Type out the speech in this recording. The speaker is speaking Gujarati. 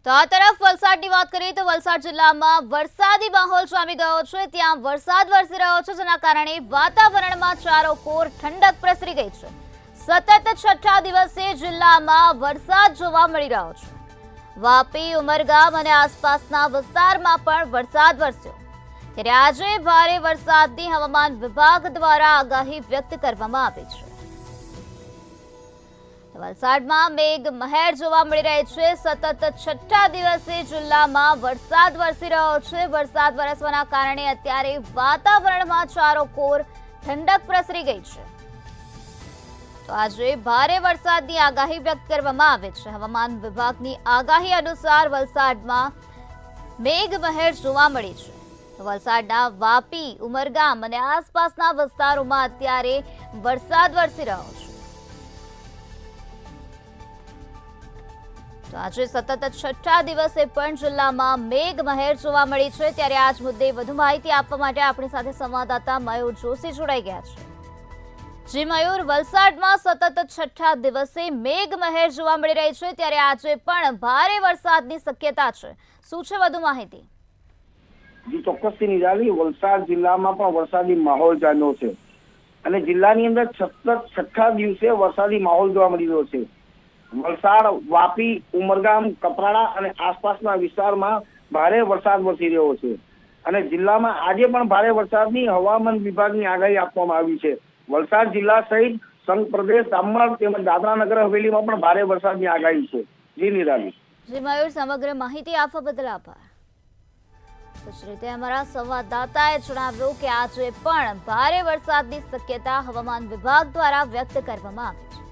તો આ તરફ વલસાડની વાત કરીએ તો વલસાડ જિલ્લામાં વરસાદી માહોલ જામી ગયો છે। ત્યાં વરસાદ વરસી રહ્યો છે, જેના કારણે વાતાવરણમાં ચારોકોર ઠંડક પ્રસરી ગઈ છે। સતત છઠ્ઠા દિવસે જિલ્લામાં વરસાદ જોવા મળી રહ્યો છે। વાપી, ઉમરગામ અને આસપાસના વિસ્તારમાં પણ વરસાદ વરસ્યો, ત્યારે આજે ભારે વરસાદની હવામાન વિભાગ દ્વારા આગાહી વ્યક્ત કરવામાં આવી છે। વલસાડમાં મેઘ મહેર જોવા મળી રહી છે। સતત છઠ્ઠા દિવસે જિલ્લામાં વરસાદ વરસી રહ્યો છે। વરસાદ વરસવાના કારણે અત્યારે વાતાવરણમાં ચારોકોર ઠંડક પ્રસરી ગઈ છે। તો આજે ભારે વરસાદની આગાહી વ્યક્ત કરવામાં આવી છે। હવામાન વિભાગની આગાહી અનુસાર વલસાડમાં મેઘ મહેર જોવા મળી છે। વલસાડના વાપી, ઉમરગામ અને આસપાસના વિસ્તારોમાં અત્યારે વરસાદ વરસી રહ્યો છે। તો આજે સતત છઠ્ઠા દિવસે પણ જિલ્લામાં મેઘ મહેર જોવા મળી છે। ત્યારે આજ મુદ્દે વધુ માહિતી આપવા માટે આપણી સાથે સંવાદદાતા મયુર જોશી જોડાઈ ગયા છે। જી મયુર, વલસાડમાં સતત છઠ્ઠા દિવસે મેઘ મહેર જોવા મળી રહી છે, ત્યારે આજે પણ ભારે વરસાદની શક્યતા છે। શું છે વધુ માહિતી? જી ચોક્કસથી નિરાલી, વલસાડ જિલ્લામાં પણ વરસાદી માહોલ જામ્યો છે અને જિલ્લાની અંદર સતત છઠ્ઠા દિવસે વરસાદી માહોલ જોવા મળી રહ્યો છે। વલસાડ, વાપી, ઉમરગામ, કપરાડા અને આસપાસના વિસ્તારમાં ભારે વરસાદ વરસી રહ્યો છે અને જિલ્લામાં આજે પણ ભારે વરસાદની હવામાન વિભાગની આગાહી આપવામાં આવી છે। વલસાડ જિલ્લા સહિત સંઘ પ્રદેશ, દમણ તેમજ દાદરા નગર હવેલીમાં પણ ભારે વરસાદની આગાહી છે। જી નિરાલી। જી મયુર, સમગ્ર માહિતી આપવા બદલ આભાર। જ રીતે અમારા સંવાદદાતાએ જણાવ્યું કે આજે પણ ભારે વરસાદની શક્યતા હવામાન વિભાગ દ્વારા વ્યક્ત કરવામાં આવી છે।